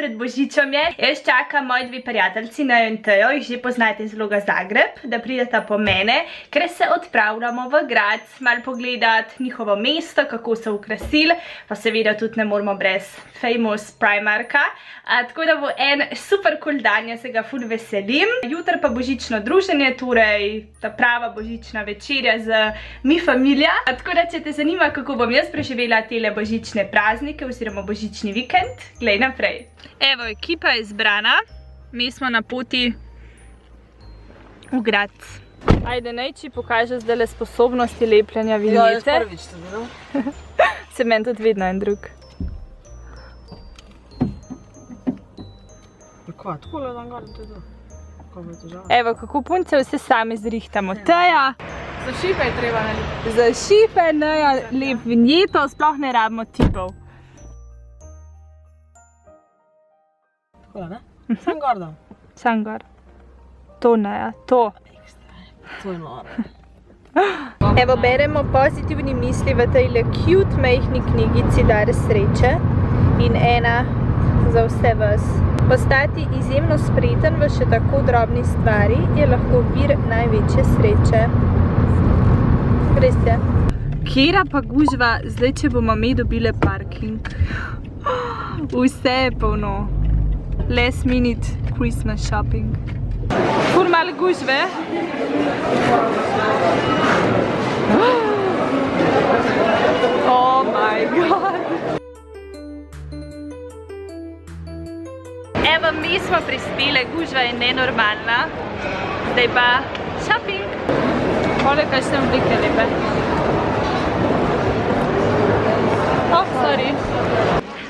pred Božičem je. Jaz čakam moji dve prijateljci na Tejo, jih že poznate iz vloga Zagreb, da prideta po mene, ker se odpravljamo v grad, malo pogledati njihovo mesto, kako so ukrasili, pa seveda tudi ne moramo brez famous Primarka. Tako da bo en super cool dan, jaz se ga ful veselim. Jutri pa božično druženje, torej ta prava božična večerja z mi familija. Tako da, če te zanima, kako bom jaz preživela tele božične praznike oziroma božični vikend, glej naprej. Evo, ekipa je zbrana, mi smo na poti v grad. Ajde, Nejči pokaže zdaj sposobnosti lepljenja vinjete. Ja, jaz prvič to vidim. Se meni tudi vedno en drug. Kaj, tako le dan gledam, to je to. Kaj bo težava? Evo, kako punce vse sami zrihtamo. Teja, Za šipe je treba nalepiti. za šipe, Neja, lep vinjeto, sploh ne rabimo tipov. Tako ne? Sam gor dam. Sam gor. To, Neja, to. To je noro. Evo, beremo pozitivni misli v tejle cute majhni knjigici Dar sreče in ena za vse vas. Postati izjemno spreten v še tako drobni stvari je lahko vir največje sreče. Res je. Kjera pa gužva, zdaj če bomo mi dobile parking. Vse je polno. Last minute Christmas shopping. Ful malo gužve. Oh my god. Evo, mi smo prispele, gužva je nenormalna. Zdaj pa shopping. Hvala, kakšne oblike lepe. Oh, sorry.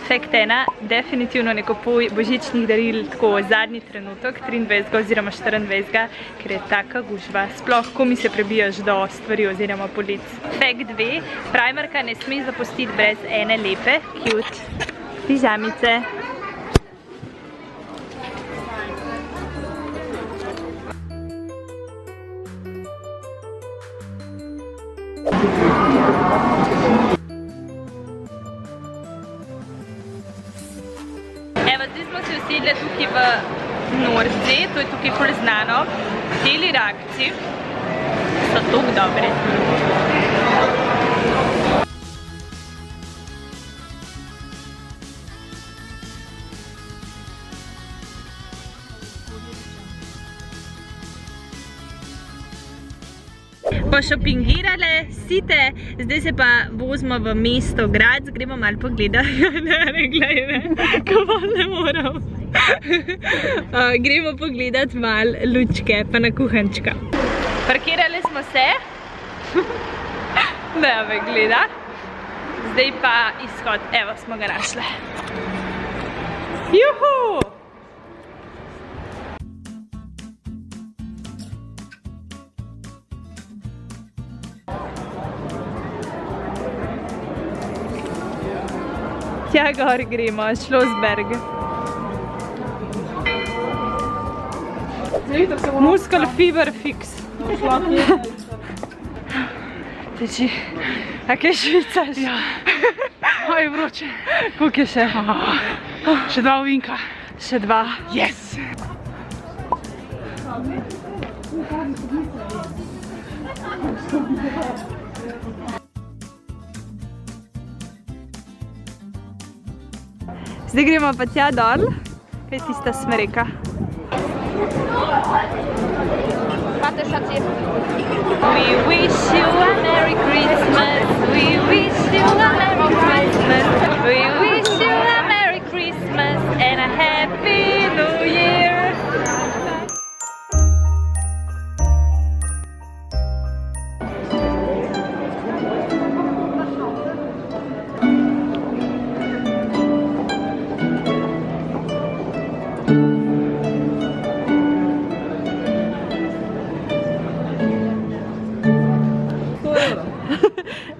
Fakt ena, definitivno ne kupuj božičnih daril tako zadnji trenutek, 23. oziroma 24. ker je taka gužva. Sploh, ko mi se prebijaš do stvari oziroma polic. Fakt 2, Primarka ne sme zapustiti brez ene lepe, cute pižamice. Evo, zdaj smo se usedli tukaj v Nordzi, to je tukaj ful znano. Teli rakci so tako dobri. Pošopingirale site, zdaj se pa vozimo v mesto Graz, gremo malo pogledati. Ne, glej me, kako ne moram. Gremo pogledati malo lučke, pa na kuhančka. Parkirali smo se. Ne, me gleda. Zdaj pa izhod, evo smo ga našli. Juhu! Tja gor gremo, Schlossberg. Muskel fiber fix. Teči, a kaj švicaš? Ja. Oj, vroče. Koliko je še? Še 2 ovinka. Še 2. Yes! Zdaj gremo pa tja dol, kaj je tista smreka. We wish you a Merry Christmas, we wish you a Merry Christmas, we wish you a Merry Christmas and a Happy New Year.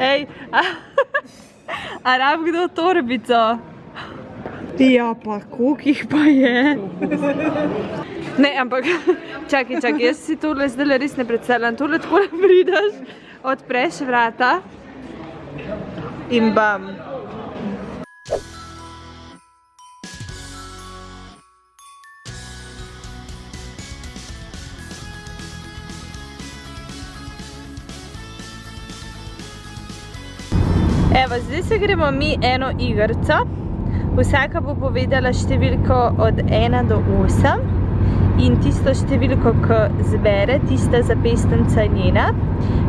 Ej, a rab kdo torbico? Ja, pa koliko jih pa je? Ne, ampak, čakaj, jaz si tole zdaj res ne predstavljam. Tole tako prideš, odpreš vrata in bam. Evo, zdaj se gremo mi eno igrico. Vsaka bo povedala številko od 1 do 8 in tisto številko, ki zbere, tista zapestenca njena.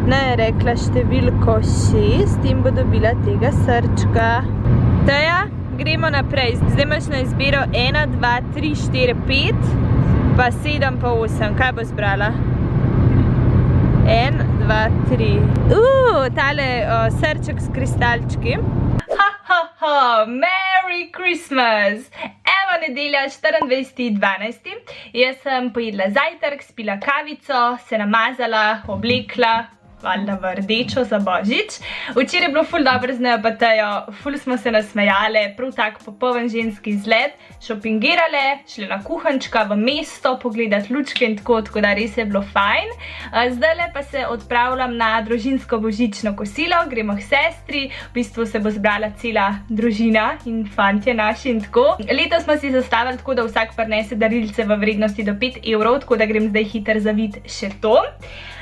Je rekla številko 6 in bo dobila tega srčka. Teja, gremo naprej. Zdaj imaš na izbiro 1, 2, 3, 4, 5, pa 7, pa 8. Kaj bo zbrala? 1, 2, 3. Tale srček s kristalčki. Merry Christmas! Evo nedelja, 24.12. Jaz sem pojedla zajtrk, spila kavico, se namazala, oblekla, valjda v rdečo za Božič. Včeraj je bilo ful dobro z Neopatejo, ful smo se nasmejale, prav tak popoln ženski izlet, šopingirale, šli na kuhančka v mesto, pogledat lučke in tako da res je bilo fajn. Zdajle pa se odpravljam na družinsko božično kosilo, gremo k sestri, v bistvu se bo zbrala cela družina in fantje naši in tako. Letos smo si zastavili tako, da vsak prinese darilce v vrednosti do 5 evrov, tako da grem zdaj hiter zavit še to.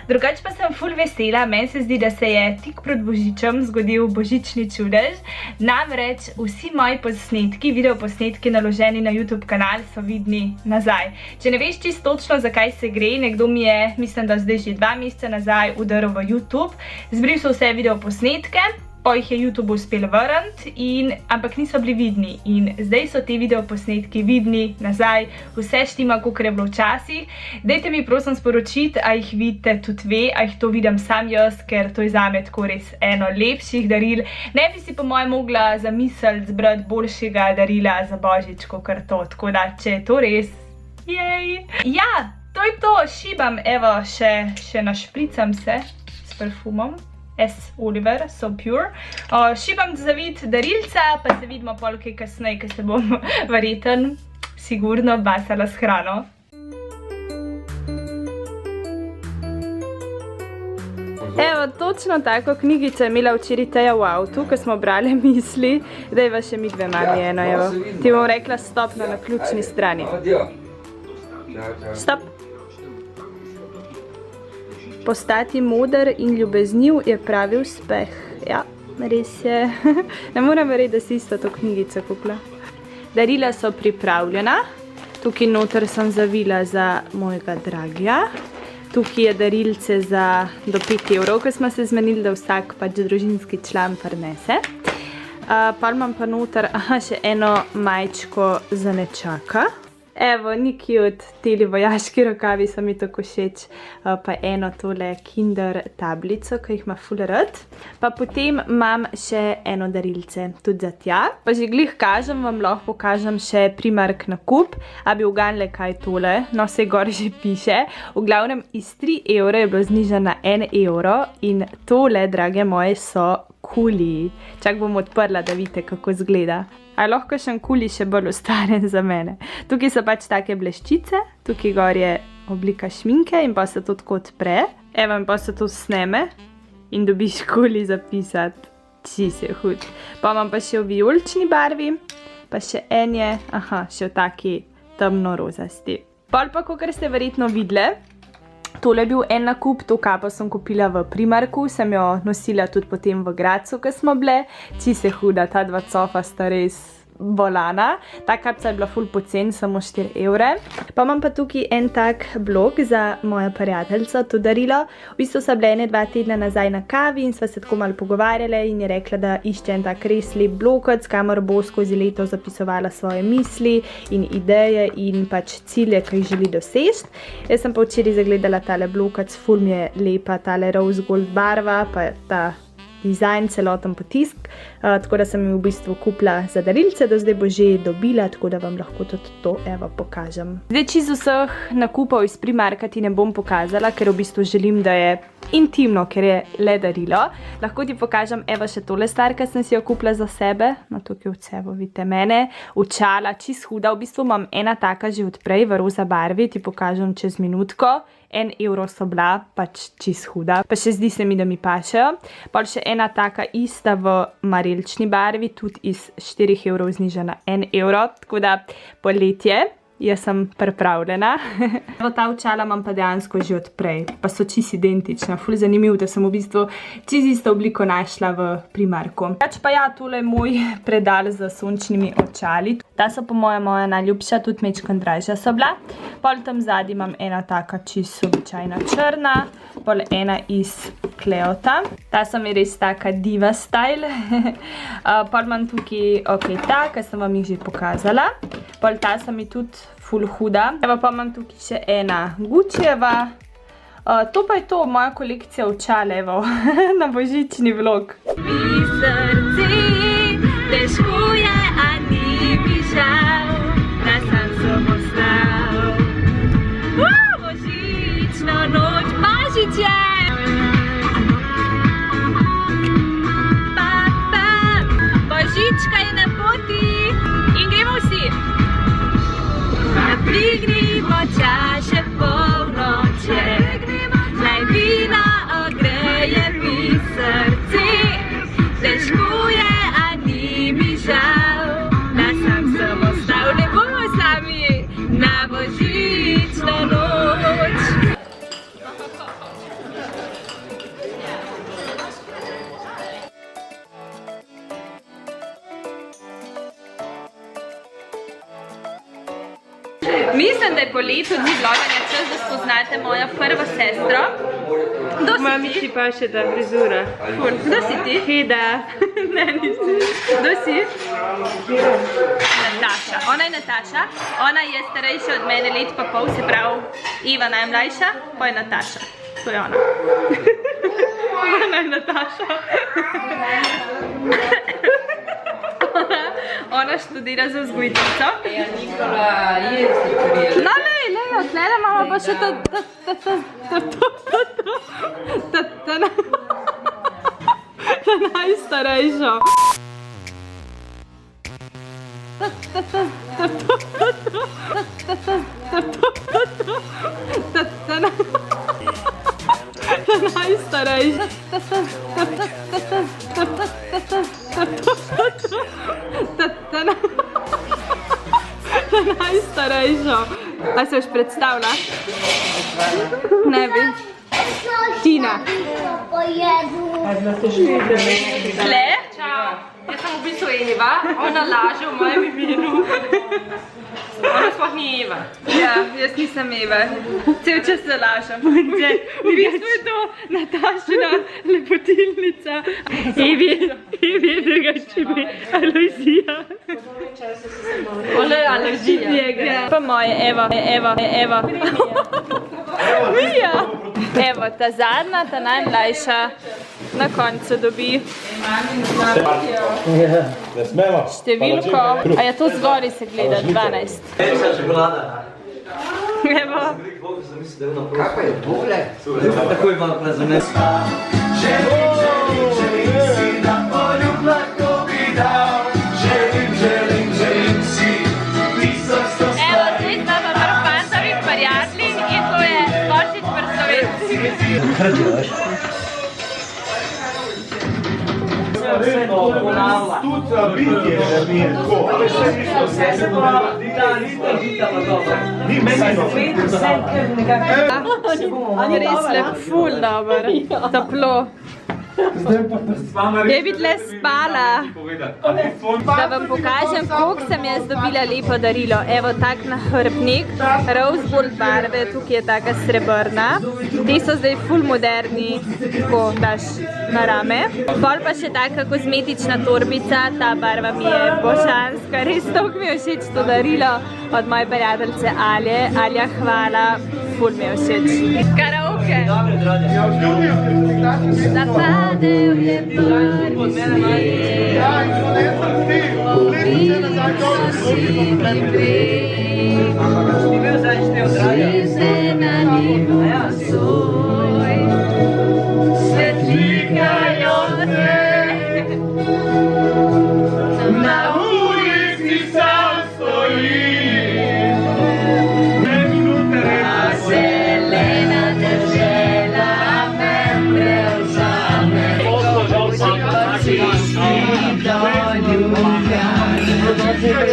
Drugače pa sem ful vesela, meni se zdi, da se je tik pred Božičem zgodil božični čudež. Namreč vsi moji posnetki, videoposnetki naloženi na YouTube kanal so vidni nazaj. Če ne veš čisto točno, zakaj se gre, nekdo mi je, mislim, da zdaj že 2 meseca nazaj udrl v YouTube, zbrisal vse videoposnetke, pa jih je YouTube uspel vrniti, ampak niso bili vidni in zdaj so te videoposnetki vidni nazaj, vse štima, kakor je bilo včasih. Dajte mi prosim sporočiti, a jih vidite tudi ve, a jih to vidim sam jaz, ker to je zame tako res eno lepših daril. Ne bi si po mojem mogla zamisliti zbrati boljšega darila za Božič, kakor to, tako da če je to res, jej! Ja, to je to, šibam, evo, še našpricam se s parfumom. S. Oliver, So Pure. Šibam zavit darilca, pa se vidimo pol kaj kasneje, ker se bom verjeten sigurno basala s hrano. Evo, točno tako knjigico je imela včeraj Teja v avtu, ko smo brali misli, da je še mi dve mami eno, evo. Ti bom rekla stop na naključni strani. Stop. Postati moder in ljubezniv je pravi uspeh. Ja, res je. Ne moram verjeti, da si isto to knjigico kupila. Darila so pripravljena. Tukaj noter sem zavila za mojega dragija. Tukaj je darilce za do 5 evrov, ko smo se zmenili, da vsak pač družinski član prinese. Pa imam pa noter še eno majčko za nečaka. Evo, ni cute, teli vojaški rokavi so mi tako všeč, pa eno tole Kinder tablico, ki jih ima ful rad. Pa potem imam še eno darilce, tudi za tja. Pa že glih kažem, vam lahko pokažem še Primark nakup, a bi uganjali kaj tole, no se gor že piše. V glavnem iz 3 evre je bilo znižano na 1 evro in tole, drage moje, so kuli. Čak bom odprla, da vidite, kako izgleda. A lahko še kuli še bolj ustvarjen za mene. Tukaj so pač take bleščice, tukaj gor je oblika šminke in pa se to tako odpre. Evo, in pa se to sneme in dobiš kuli zapisati. Čist je hud. Pa imam pa še v vijolični barvi, pa še en je, še v taki temno rozasti. Pol pa, kakor ste verjetno videli, tole je bil en nakup, to kapo sem kupila v Primarku, sem jo nosila tudi potem v Gradcu, ko smo bile. Čist je huda, ta dva cofa sta res bolana. Ta kapca je bila ful pocen, samo 4 evre. Pa imam pa tukaj en tak blog za moja prijateljica, to darilo. V bistvu so bile 1-2 tedna nazaj na kavi in sva se tako malo pogovarjale in je rekla, da išče en tak res lep blokec, kamor bo skozi leto zapisovala svoje misli in ideje in pač cilje, ki jih želi doseči. Jaz sem pa včeraj zagledala tale blokec, ful mi je lepa, tale rose gold barva, pa ta dizajn, celoten potisk, tako da sem jo v bistvu kupila za darilce, do zdaj bo že dobila, tako da vam lahko tudi to evo pokažem. Zdaj čisto vseh nakupov iz Primarka ti ne bom pokazala, ker v bistvu želim, da je intimno, ker je le darilo. Lahko ti pokažem evo še tole stvar, ki sem si jo kupila za sebe, no tukaj od sebe vidite mene, očala, čisto huda, v bistvu imam ena taka že odprej v roza barvi, ti pokažem čez minutko. 1 evro so bila, pač čisto huda, pa še zdi se mi, da mi pašejo. Pa še ena taka ista v marelični barvi, tudi iz 4 evrov znižana 1 evro, tako da poletje. jaz sem pripravljena. Evo, ta očala imam pa dejansko že od prej, pa so čisto identična. Ful zanimivo, da sem v bistvu čisto isto obliko našla v Primarku. Pa ja, tole je moj predal z sončnimi očali. Ta so po moja najljubša, tudi mečkan dražja so bila. Pol tam zadnji imam ena taka čisto običajna črna, pol ena iz Kleota. Ta so mi res taka diva style. Pol imam tukaj, ok, ta, ki sem vam jih že pokazala. Pol ta so mi tudi ful huda. Evo, pa imam tukaj še ena Guccieva. To pa je to, moja kolekcija očal, evo, na božični vlog. Mi srci, težko je, a ni mi žal, da sem se postal. Božično noč, božič je! Božička je na poti in gremo vsi. Dvignimo čaše polnoče, naj vina ogreje mi srce. Težko je, a ni mi žal, da sam sem ostal. Ne bomo sami na božično noč. Mislim, da je po letu dni vloganja čas, da spoznate mojo prvo sestro. Kdo si ti? Mami ti pa še ta frizura. Kdo si ti? Heda. Ne, nisi. Kdo si? Nataša. Ona je Nataša. Ona je starejša od mene let pa pol, se pravi Eva najmlajša, pa je Nataša. To je ona. Ona je Nataša. Ona študira za vzgojiteljico. Ja, Nikola je sektorija. No, lej, odtlele imamo pa še ta najstarejšo. Ta najstarejša. Ta najstarejšo. A se už predstavlja? Ne bi. Tina. Tle? Čau. Jaz sem v bistvu Eva, ona laže v mojem imenu. Ona sploh ni Eva. Ja, jaz nisem Eva. Cel čas se lažem. V bistvu je to Natašina lepotilnica. Evi je drugače ime Alojzija. Ona je Alojzija. Pa moje Eva. Mija. Evo, ta zadnja, ta najmlajša na koncu dobi številko. A je to zgori se gleda, 12. Evo. Kaj pa je tole? Takoj malo razumem. Evo, zdaj smo v Vrfantovih prijateljih in to je Božič v Slovenci. Res lep, ful dober, toplo. Je bi tle spala. Da vam pokažem, koliko sem jaz dobila lepo darilo. Evo, tak nahrbnik, rose gold barve, tukaj je taka srebrna. Te so zdaj ful moderni, tako daš na rame. Pol pa še taka kozmetična torbica, ta barva mi je božanska. Res toliko mi je všeč to darilo od moje prijateljice Alje. Alja, hvala, ful mi je všeč. Karaoke. Zapadel je prvi sneg, obiso si breg, svize na nivo svoj, svetlikajo se, na ulici sam stojim, a zelena dežela me prevzame.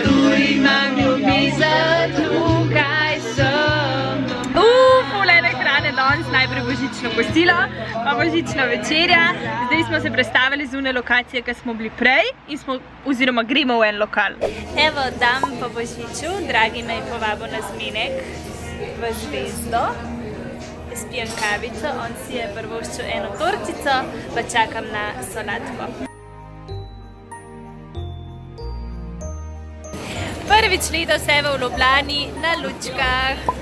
Tu imam ljubezen, tu božično kosilo, pa božična večerja. Zdaj smo se prestavili z une lokacije, ki smo bili prej in oziroma gremo v en lokal. Evo, dan po božiču, dragi me je povabil na zmenek v Zvezdo. Jaz pijem kavico, on si je prvoščil eno tortico, pa čakam na solatko. Prvič letos evo v Ljubljani na lučkah.